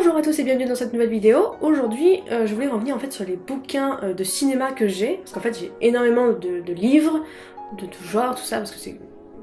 Bonjour à tous et bienvenue dans cette nouvelle vidéo. Aujourd'hui, je voulais revenir en fait sur les bouquins de cinéma que j'ai, parce qu'en fait j'ai énormément de livres, de tout genre, tout ça, parce que c'est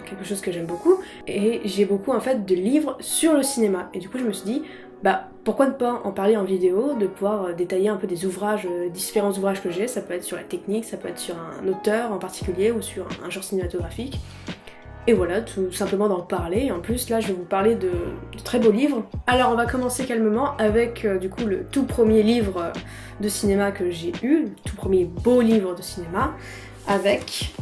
quelque chose que j'aime beaucoup, et j'ai beaucoup en fait de livres sur le cinéma. Et du coup je me suis dit, bah pourquoi ne pas en parler en vidéo, de pouvoir détailler un peu des ouvrages, différents ouvrages que j'ai, ça peut être sur la technique, ça peut être sur un auteur en particulier, ou sur un genre cinématographique. Et voilà, tout simplement d'en parler. Et en plus, là, je vais vous parler de très beaux livres. Alors, on va commencer calmement avec, du coup, le tout premier livre de cinéma que j'ai eu, le tout premier beau livre de cinéma, avec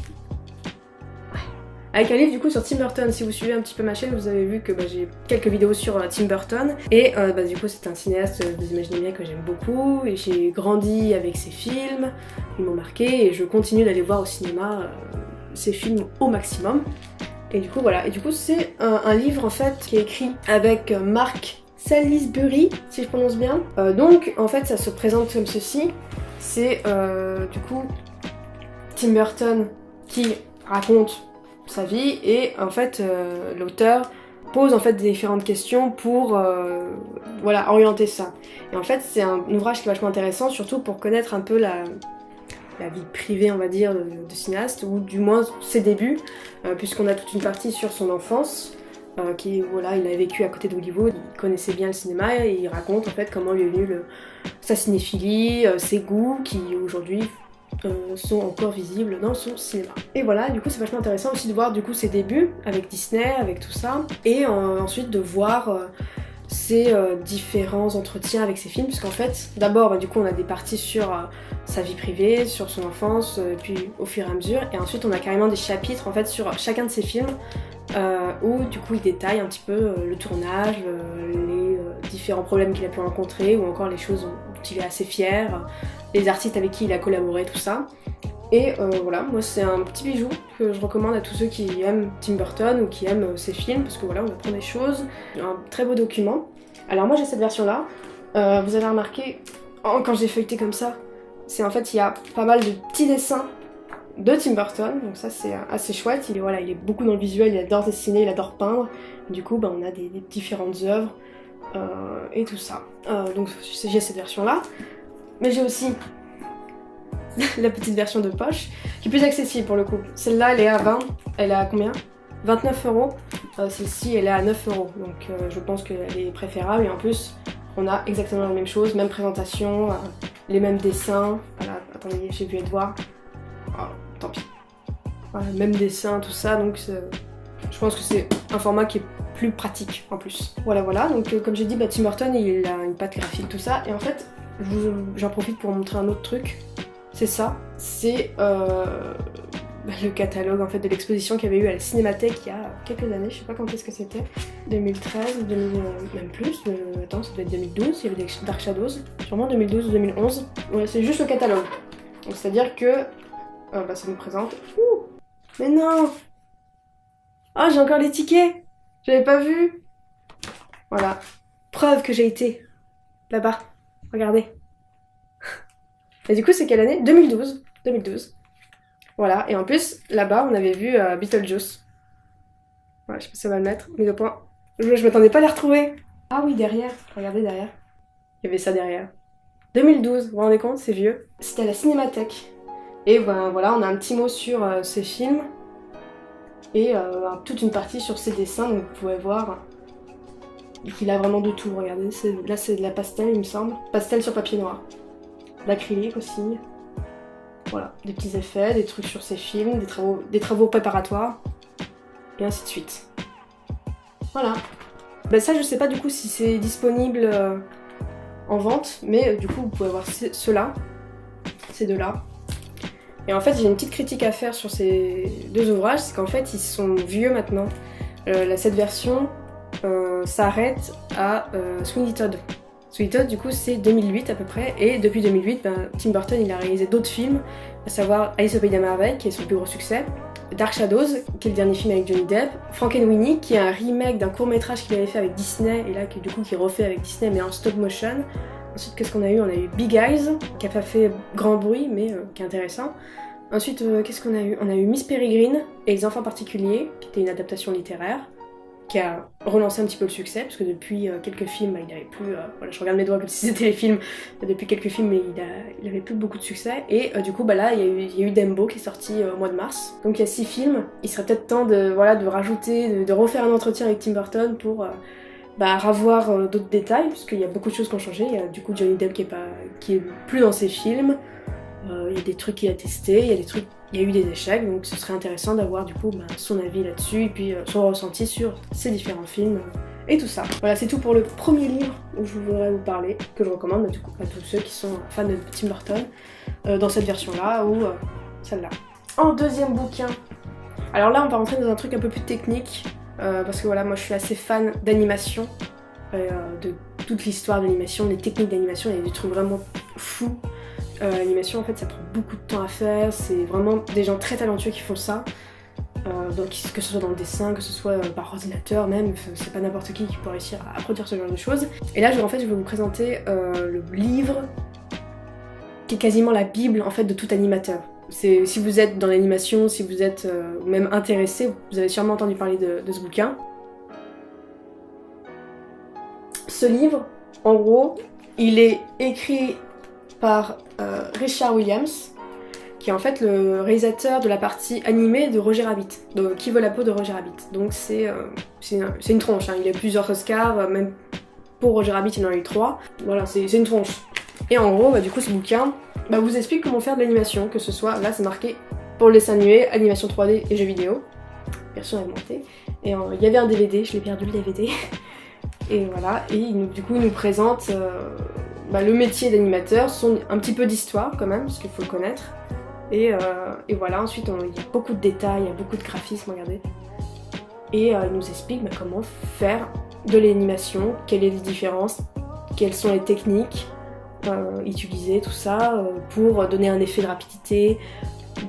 un livre, du coup, sur Tim Burton. Si vous suivez un petit peu ma chaîne, vous avez vu que j'ai quelques vidéos sur Tim Burton. Et du coup, c'est un cinéaste, vous imaginez bien, que j'aime beaucoup. Et j'ai grandi avec ses films, ils m'ont marqué, et je continue d'aller voir au cinéma ses films au maximum. Et du coup voilà, et du coup c'est un livre en fait qui est écrit avec Mark Salisbury, si je prononce bien. Donc en fait ça se présente comme ceci, c'est du coup Tim Burton qui raconte sa vie et en fait l'auteur pose en fait différentes questions pour voilà, orienter ça. Et en fait c'est un ouvrage qui est vachement intéressant, surtout pour connaître un peu la vie privée, on va dire, de cinéaste, ou du moins ses débuts, puisqu'on a toute une partie sur son enfance, voilà, il a vécu à côté d'Hollywood, il connaissait bien le cinéma, et il raconte en fait comment lui est venu sa cinéphilie, ses goûts, qui aujourd'hui sont encore visibles dans son cinéma. Et voilà, du coup c'est vachement intéressant aussi de voir du coup ses débuts avec Disney, avec tout ça, et ensuite de voir ses différents entretiens avec ses films, puisqu'en fait, d'abord, du coup, on a des parties sur sa vie privée, sur son enfance, puis au fur et à mesure, et ensuite on a carrément des chapitres en fait sur chacun de ses films, où du coup il détaille un petit peu le tournage, les différents problèmes qu'il a pu rencontrer, ou encore les choses dont il est assez fier, les artistes avec qui il a collaboré, tout ça. Et voilà, moi c'est un petit bijou que je recommande à tous ceux qui aiment Tim Burton ou qui aiment ses films, parce que voilà, on apprend des choses. Un très beau document. Alors moi j'ai cette version-là. Vous avez remarqué, quand j'ai feuilleté comme ça, c'est en fait il y a pas mal de petits dessins de Tim Burton, donc ça c'est assez chouette. Il est beaucoup dans le visuel, il adore dessiner, il adore peindre. Du coup on a des différentes œuvres et tout ça. Donc j'ai cette version-là. Mais j'ai aussi la petite version de poche, qui est plus accessible pour le coup. Celle-là, elle est à 20, elle est à combien 29 €. Celle-ci, elle est à 9 €, donc je pense qu'elle est préférable. Et en plus, on a exactement la même chose, même présentation, les mêmes dessins. Voilà, attendez, j'ai vu Edouard. Oh, tant pis. Voilà, même dessin, tout ça, donc je pense que c'est un format qui est plus pratique en plus. Voilà, donc comme j'ai dit, Tim Burton, il a une patte graphique, tout ça, et en fait, j'en profite pour vous montrer un autre truc. C'est ça, c'est le catalogue en fait de l'exposition qu'il y avait eu à la Cinémathèque il y a quelques années, je sais pas quand est-ce que c'était, 2013, 2000, même plus, attends, ça doit être 2012, il y avait des Dark Shadows, sûrement 2012 ou 2011. Ouais, c'est juste le catalogue. Donc c'est-à-dire que ça nous présente. Ouh, mais non. Ah, j'ai encore les tickets. J'avais pas vu. Voilà, preuve que j'ai été là-bas. Regardez. Et du coup, c'est quelle année 2012. 2012. Voilà, et en plus, là-bas, on avait vu Beetlejuice. Voilà, je sais pas si ça va le mettre, mise au point. Je m'attendais pas à les retrouver. Ah oui, derrière. Regardez derrière. Il y avait ça derrière. 2012, vous vous rendez compte, c'est vieux. C'était à la Cinémathèque. Et ben voilà, on a un petit mot sur ces films. Et toute une partie sur ses dessins, donc vous pouvez voir qu'il a vraiment de tout. Regardez, là c'est de la pastel, il me semble. Pastel sur papier noir. L'acrylique aussi. Voilà, des petits effets, des trucs sur ses films, des travaux préparatoires, et ainsi de suite. Voilà. Ça, je sais pas du coup si c'est disponible en vente, mais du coup vous pouvez voir ceux-là, ces deux-là. Et en fait, j'ai une petite critique à faire sur ces deux ouvrages, c'est qu'en fait, ils sont vieux maintenant. Cette version s'arrête à Sweeney Todd. Sweeney Todd, du coup, c'est 2008 à peu près, et depuis 2008, Tim Burton, il a réalisé d'autres films, à savoir Alice au Pays des Merveilles, qui est son plus gros succès, Dark Shadows, qui est le dernier film avec Johnny Depp, Frankenweenie, qui est un remake d'un court-métrage qu'il avait fait avec Disney, et là, qui est refait avec Disney, mais en stop motion. Ensuite, qu'est-ce qu'on a eu? On a eu Big Eyes, qui a pas fait grand bruit, mais qui est intéressant. Ensuite, qu'est-ce qu'on a eu? On a eu Miss Peregrine et les enfants particuliers, qui était une adaptation littéraire, qui a relancé un petit peu le succès, parce que depuis quelques films, il n'avait plus... voilà, je regarde mes doigts comme si c'était les films, depuis quelques films, mais il avait plus beaucoup de succès. Et du coup, là, il y a eu Dumbo qui est sorti au mois de mars. Donc il y a 6 films. Il serait peut-être temps de rajouter, de refaire un entretien avec Tim Burton pour revoir d'autres détails, parce qu'il y a beaucoup de choses qui ont changé. Il y a du coup Johnny Depp qui est plus dans ses films. Il y a des trucs qu'il a testés, il y a eu des échecs, donc ce serait intéressant d'avoir du coup son avis là-dessus et puis son ressenti sur ces différents films et tout ça. Voilà, c'est tout pour le premier livre où je voudrais vous parler, que je recommande du coup, à tous ceux qui sont fans de Tim Burton, dans cette version-là ou celle-là. En deuxième bouquin, alors là on va rentrer dans un truc un peu plus technique, parce que voilà, moi je suis assez fan d'animation, de toute l'histoire de l'animation, des techniques d'animation, il y a des trucs vraiment fous. L'animation en fait ça prend beaucoup de temps à faire, c'est vraiment des gens très talentueux qui font ça, donc que ce soit dans le dessin, que ce soit par ordinateur même, c'est pas n'importe qui peut réussir à produire ce genre de choses. Et là je vais vous présenter le livre qui est quasiment la bible en fait de tout animateur. Si vous êtes dans l'animation, si vous êtes même intéressé, vous avez sûrement entendu parler de ce bouquin. Ce livre, en gros, il est écrit par Richard Williams, qui est en fait le réalisateur de la partie animée de Roger Rabbit, donc Qui veut la peau de Roger Rabbit. Donc c'est une tronche, hein. Il y a plusieurs Oscars, même pour Roger Rabbit il en a eu 3. Voilà, c'est une tronche. Et en gros, du coup ce bouquin vous explique comment faire de l'animation, que ce soit, là c'est marqué pour le dessin animé, animation 3D et jeux vidéo, version augmentée. Et il y avait un DVD, je l'ai perdu le DVD. Et voilà, et du coup il nous présente le métier d'animateur, un petit peu d'histoire quand même, parce qu'il faut le connaître. Et voilà, ensuite il y a beaucoup de détails, il y a beaucoup de graphismes, regardez. Et il nous explique comment faire de l'animation, quelles sont les différences, quelles sont les techniques utilisées, tout ça, pour donner un effet de rapidité,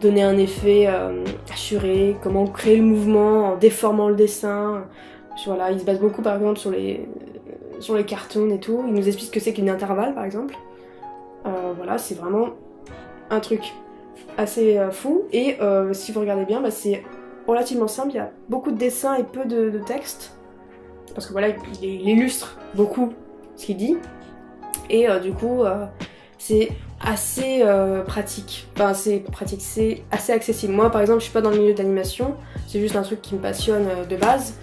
donner un effet assuré, comment créer le mouvement en déformant le dessin. Voilà, il se base beaucoup par exemple sur les cartoons et tout. Il nous explique ce que c'est qu'une intervalle par exemple. Voilà, c'est vraiment un truc assez fou. Et si vous regardez bien, c'est relativement simple. Il y a beaucoup de dessins et peu de texte. Parce que voilà, il illustre beaucoup ce qu'il dit. Et du coup, c'est assez pratique. Enfin, c'est pratique, c'est assez accessible. Moi par exemple, je suis pas dans le milieu de l'animation. C'est juste un truc qui me passionne de base.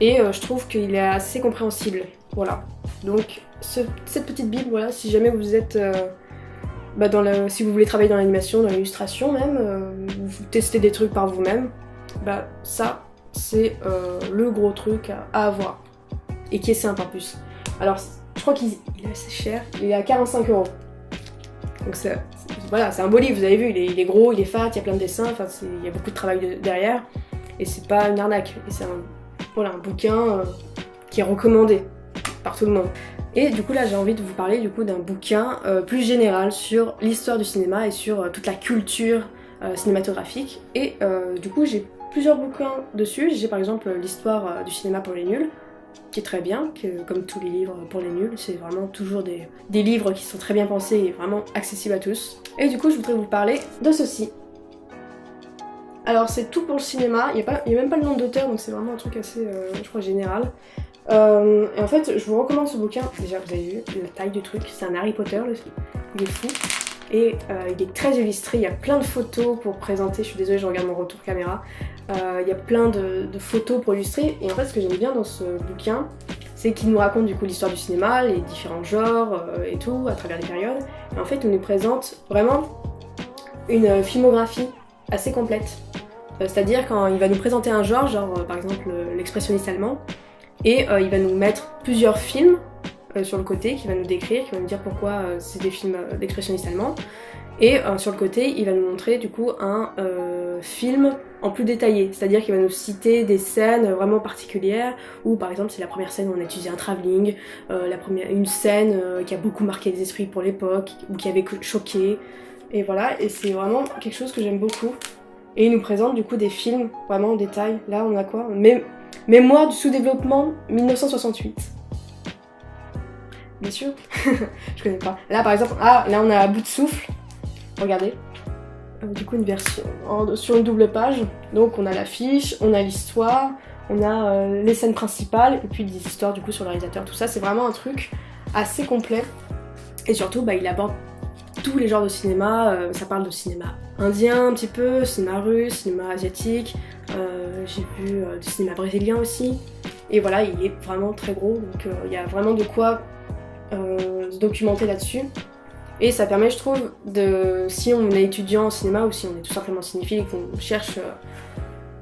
Et je trouve qu'il est assez compréhensible, voilà. Donc cette petite bible, voilà, si jamais vous êtes, si vous voulez travailler dans l'animation, dans l'illustration même, vous testez des trucs par vous-même, ça c'est le gros truc à avoir. Et qui est simple en plus. Alors je crois qu'il est assez cher, il est à 45 €. Donc voilà, c'est un beau livre, vous avez vu, il est gros, il est fat, il y a plein de dessins, il y a beaucoup de travail derrière. Et c'est pas une arnaque, et c'est un bouquin qui est recommandé par tout le monde. Et du coup là j'ai envie de vous parler d'un bouquin plus général sur l'histoire du cinéma et sur toute la culture cinématographique. Et du coup j'ai plusieurs bouquins dessus. J'ai par exemple l'histoire du cinéma pour les nuls, qui est très bien, comme tous les livres pour les nuls. C'est vraiment toujours des livres qui sont très bien pensés et vraiment accessibles à tous. Et du coup je voudrais vous parler de ceci. Alors c'est tout pour le cinéma, il n'y a même pas le nom d'auteur, donc c'est vraiment un truc assez, je crois, général. Et en fait, je vous recommande ce bouquin. Déjà, vous avez vu la taille du truc, c'est un Harry Potter, il est fou. Et il est très illustré, il y a plein de photos pour présenter, je suis désolée, je regarde mon retour caméra. Il y a plein de photos pour illustrer, et en fait ce que j'aime bien dans ce bouquin, c'est qu'il nous raconte du coup l'histoire du cinéma, les différents genres et tout, à travers les périodes. Et en fait, il nous présente vraiment une filmographie assez complète. C'est-à-dire quand il va nous présenter un genre par exemple l'expressionniste allemand, et il va nous mettre plusieurs films sur le côté, qui va nous décrire, qui va nous dire pourquoi c'est des films d'expressionnistes allemands, et sur le côté il va nous montrer du coup un film en plus détaillé, c'est-à-dire qu'il va nous citer des scènes vraiment particulières, ou par exemple c'est la première scène où on a utilisé un travelling, une scène qui a beaucoup marqué les esprits pour l'époque, ou qui avait choqué, et voilà, et c'est vraiment quelque chose que j'aime beaucoup. Et il nous présente du coup des films vraiment en détail. Là on a quoi? Mémoire du sous-développement 1968. Bien sûr. Je connais pas. Là par exemple, là on a À bout de souffle. Regardez. du coup une version sur une double page. Donc on a l'affiche, on a l'histoire, on a les scènes principales et puis des histoires du coup sur le réalisateur. Tout ça, c'est vraiment un truc assez complet. Et surtout, il aborde tous les genres de cinéma. Ça parle de cinéma indien un petit peu, cinéma russe, cinéma asiatique. J'ai vu du cinéma brésilien aussi. Et voilà, il est vraiment très gros, donc il y a vraiment de quoi se documenter là-dessus. Et ça permet, je trouve, si on est étudiant en cinéma ou si on est tout simplement cinéphile et qu'on cherche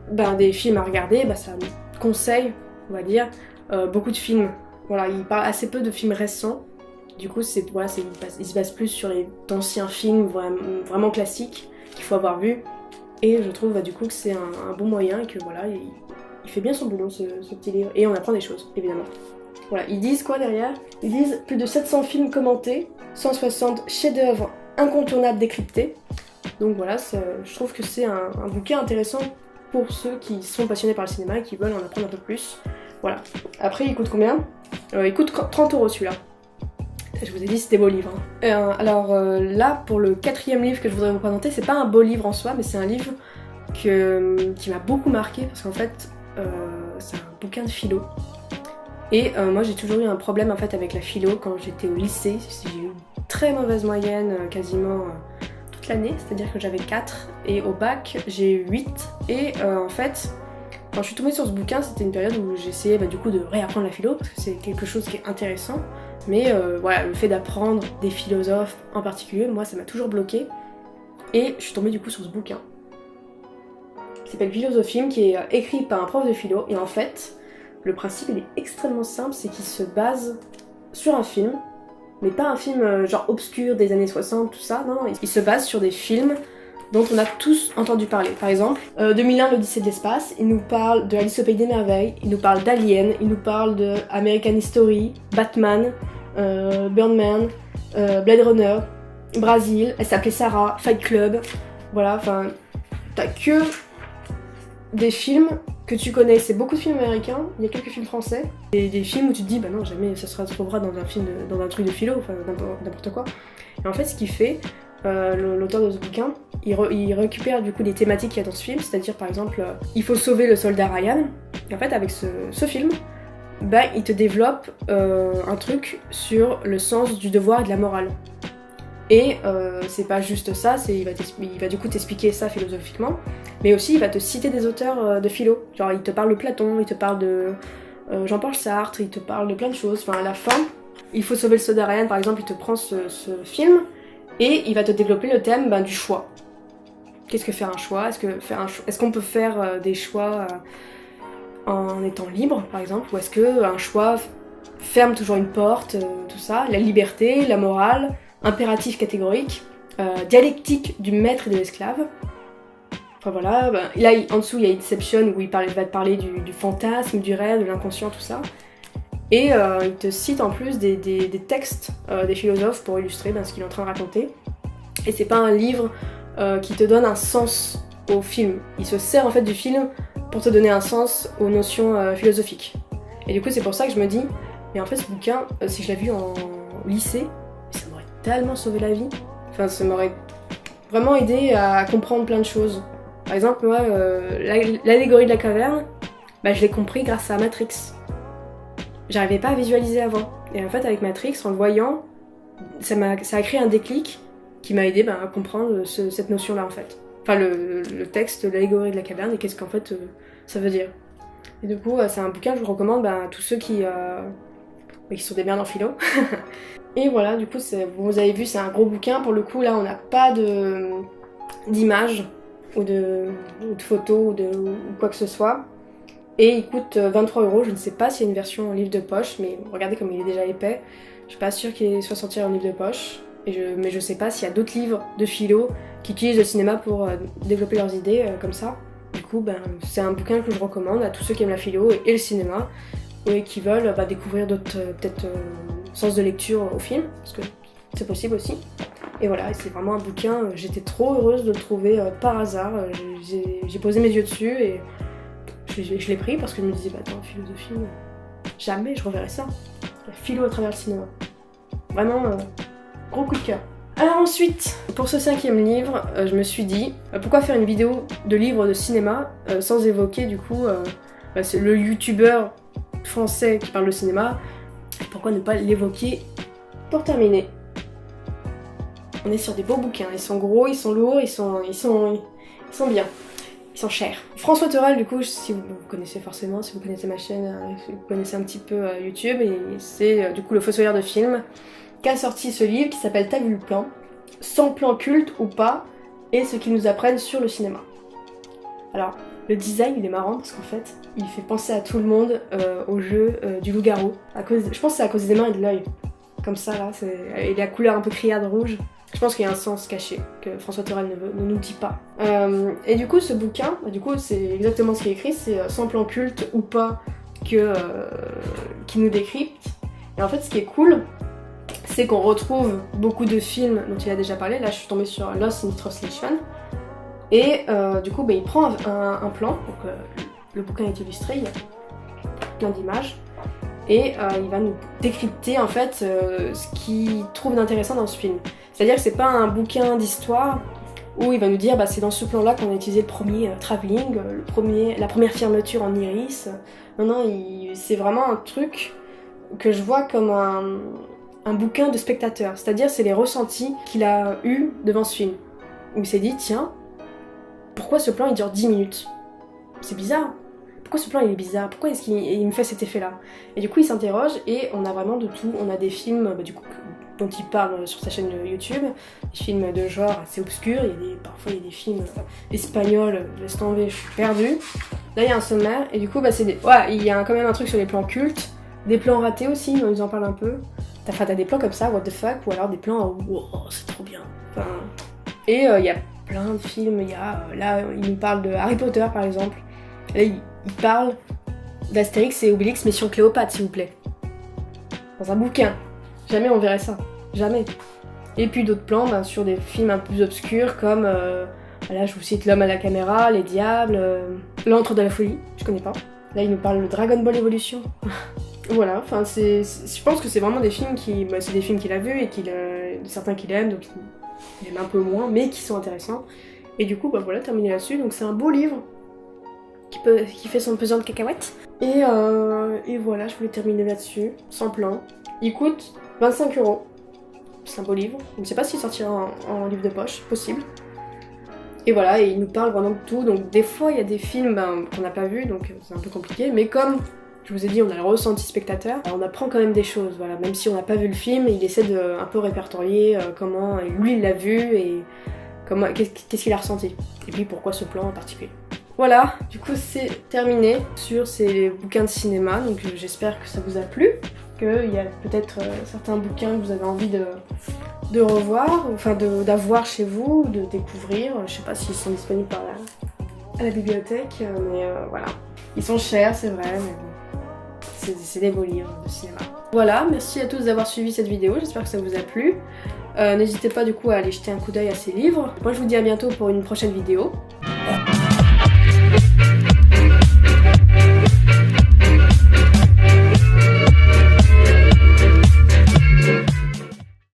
des films à regarder, ça me conseille, on va dire, beaucoup de films. Voilà, il parle assez peu de films récents. Du coup, il se base plus sur les anciens films vraiment classiques qu'il faut avoir vu. Et je trouve du coup que c'est un bon moyen et que voilà, il fait bien son boulot ce petit livre. Et on apprend des choses, évidemment. Voilà, ils disent quoi derrière? Ils disent plus de 700 films commentés, 160 chefs-d'œuvre incontournables décryptés. Donc voilà, je trouve que c'est un bouquin intéressant pour ceux qui sont passionnés par le cinéma et qui veulent en apprendre un peu plus. Voilà. Après, il coûte combien? Il coûte 30 € celui-là. Je vous ai dit c'était beau livre. Alors là, pour le 4e livre que je voudrais vous présenter, c'est pas un beau livre en soi, mais c'est un livre qui m'a beaucoup marqué parce qu'en fait, c'est un bouquin de philo. Et moi j'ai toujours eu un problème en fait avec la philo quand j'étais au lycée. J'ai eu une très mauvaise moyenne quasiment toute l'année, c'est-à-dire que j'avais 4 et au bac j'ai eu 8. Et en fait, quand je suis tombée sur ce bouquin, c'était une période où j'essayais du coup de réapprendre la philo parce que c'est quelque chose qui est intéressant. Mais voilà, le fait d'apprendre des philosophes en particulier, moi ça m'a toujours bloqué. Et je suis tombée du coup sur ce bouquin. Il s'appelle Philosophime, qui est écrit par un prof de philo. Et en fait, le principe il est extrêmement simple, c'est qu'il se base sur un film, mais pas un film genre obscur des années 60, tout ça, non, il se base sur des films dont on a tous entendu parler. Par exemple, 2001, l'Odyssée de l'espace, il nous parle de Alice au Pays des Merveilles, il nous parle d'Alien, il nous parle de American History, Batman, Birdman, Blade Runner, Brazil, elle s'appelait Sarah, Fight Club, voilà, enfin, t'as que des films que tu connais, c'est beaucoup de films américains, il y a quelques films français, et des films où tu te dis, non, jamais ça se retrouvera dans un film, dans un truc de philo, enfin, n'importe quoi. Et en fait, ce qu'il fait, l'auteur de ce bouquin, il récupère du coup les thématiques qu'il y a dans ce film, c'est-à-dire par exemple, il faut sauver le soldat Ryan, et en fait, avec ce film, il te développe un truc sur le sens du devoir et de la morale. Et c'est pas juste ça, il va du coup t'expliquer ça philosophiquement, mais aussi il va te citer des auteurs de philo. Genre il te parle de Platon, il te parle de Jean-Paul Sartre, il te parle de plein de choses. Enfin à la fin, il faut sauver le soldat Ryan par exemple, il te prend ce film et il va te développer le thème du choix. Qu'est-ce que faire un choix? Est-ce qu'on peut faire des choix en étant libre par exemple? Ou est-ce qu'un choix ferme toujours une porte, tout ça? La liberté, la morale, impératif catégorique, dialectique du maître et de l'esclave. Enfin voilà, là en dessous il y a Inception où il va te parler du fantasme, du rêve, de l'inconscient, tout ça. Et il te cite en plus des textes des philosophes pour illustrer ce qu'il est en train de raconter. Et c'est pas un livre qui te donne un sens au film. Il se sert en fait du film pour te donner un sens aux notions philosophiques. Et du coup c'est pour ça que je me dis, mais en fait ce bouquin, si je l'avais vu en lycée, ça m'aurait tellement sauvé la vie. Enfin ça m'aurait vraiment aidé à comprendre plein de choses. Par exemple moi, l'allégorie de la caverne, je l'ai compris grâce à Matrix. J'arrivais pas à visualiser avant. Et en fait avec Matrix, en le voyant, ça a créé un déclic qui m'a aidé à comprendre cette notion-là en fait. Enfin le texte, l'allégorie de la caverne et qu'est-ce qu'en fait ça veut dire. Et du coup c'est un bouquin que je vous recommande à tous ceux qui sont des merdes en philo. Et voilà, du coup vous avez vu c'est un gros bouquin. Pour le coup là on n'a pas d'images ou de photos ou quoi que ce soit. Et il coûte 23 €. Je ne sais pas s'il y a une version en livre de poche, mais regardez comme il est déjà épais. Je suis pas sûre qu'il soit sorti en livre de poche. Mais je sais pas s'il y a d'autres livres de philo qui utilisent le cinéma pour développer leurs idées comme ça. Du coup, c'est un bouquin que je recommande à tous ceux qui aiment la philo et le cinéma, et qui veulent découvrir d'autres sens de lecture au film, parce que c'est possible aussi. Et voilà, c'est vraiment un bouquin, j'étais trop heureuse de le trouver par hasard. J'ai posé mes yeux dessus et je l'ai pris parce que je me disais, attends, philosophie, jamais je reverrai ça. La philo à travers le cinéma. Vraiment, gros coup de cœur. Alors ensuite, pour ce 5e livre, je me suis dit, pourquoi faire une vidéo de livres de cinéma sans évoquer du coup c'est le youtubeur français qui parle de cinéma, pourquoi ne pas l'évoquer pour terminer. On est sur des beaux bouquins, ils sont gros, ils sont lourds, ils sont bien. Ils sont chers. François Torel, du coup, si vous connaissez forcément, si vous connaissez ma chaîne, si vous connaissez un petit peu YouTube, et c'est du coup le fossoyeur de films qui a sorti ce livre qui s'appelle T'as vu le plan, sans plan culte ou pas, et ce qu'ils nous apprennent sur le cinéma. Alors, le design il est marrant parce qu'en fait, il fait penser à tout le monde au jeu du loup-garou. Je pense que c'est à cause des mains et de l'œil. Comme ça là, et la couleur un peu criarde rouge. Je pense qu'il y a un sens caché que François Torel ne nous dit pas. Et du coup, ce bouquin, du coup, c'est exactement ce qui est écrit, c'est sans plan culte ou pas qui nous décrypte. Et en fait, ce qui est cool, c'est qu'on retrouve beaucoup de films dont il a déjà parlé. Là, je suis tombée sur Lost in Translation. Et du coup, il prend un plan. Donc, le bouquin est illustré, il y a plein d'images. Et il va nous décrypter en fait ce qu'il trouve d'intéressant dans ce film. C'est-à-dire que c'est pas un bouquin d'histoire où il va nous dire c'est dans ce plan-là qu'on a utilisé le premier travelling, la première fermeture en iris. Non, c'est vraiment un truc que je vois comme un bouquin de spectateur. C'est-à-dire c'est les ressentis qu'il a eu devant ce film. Où il s'est dit tiens, pourquoi ce plan il dure 10 minutes? C'est bizarre. Pourquoi ce plan il est bizarre? Pourquoi est-ce qu'il me fait cet effet-là? Et du coup il s'interroge et on a vraiment de tout. On a des films du coup, dont il parle sur sa chaîne YouTube, des films de genre assez obscurs, parfois il y a des films espagnols, laisse tomber, je suis perdue. Là il y a un sommaire et du coup il y a quand même un truc sur les plans cultes, des plans ratés aussi, on nous en parle un peu. T'as des plans comme ça, what the fuck, ou alors des plans wow, c'est trop bien. Et il y a plein de films, là il nous parle de Harry Potter par exemple. Là, il parle d'Astérix et Obélix Mission Cléopâtre, s'il vous plaît. Dans un bouquin. Jamais on verrait ça. Jamais. Et puis d'autres plans sur des films un peu plus obscurs comme, là je vous cite L'Homme à la caméra, Les Diables, L'Antre de la folie, je connais pas. Là il nous parle de Dragon Ball Evolution. Voilà, je pense que c'est vraiment des films c'est des films qu'il a vus et certains qu'il aime, donc il aime un peu moins, mais qui sont intéressants. Et du coup, voilà, terminé là-dessus. Donc c'est un beau livre qui fait son pesant de cacahuètes. Et voilà, je voulais terminer là-dessus, sans plan. Il coûte 25 €. C'est un beau livre. Je ne sais pas s'il sortira en livre de poche, possible. Et voilà, et il nous parle vraiment de tout. Donc des fois, il y a des films qu'on n'a pas vus, donc c'est un peu compliqué. Mais comme je vous ai dit, on a le ressenti spectateur, on apprend quand même des choses. Voilà, même si on n'a pas vu le film, il essaie de un peu répertorier comment lui il l'a vu et qu'est-ce qu'il a ressenti. Et puis pourquoi ce plan en particulier. Voilà, du coup c'est terminé sur ces bouquins de cinéma, donc j'espère que ça vous a plu, qu'il y a peut-être certains bouquins que vous avez envie de revoir, enfin d'avoir chez vous, de découvrir. Je sais pas s'ils sont disponibles à la bibliothèque, mais voilà. Ils sont chers, c'est vrai, mais bon, c'est des beaux livres de cinéma. Voilà, merci à tous d'avoir suivi cette vidéo, j'espère que ça vous a plu. N'hésitez pas du coup à aller jeter un coup d'œil à ces livres. Moi je vous dis à bientôt pour une prochaine vidéo.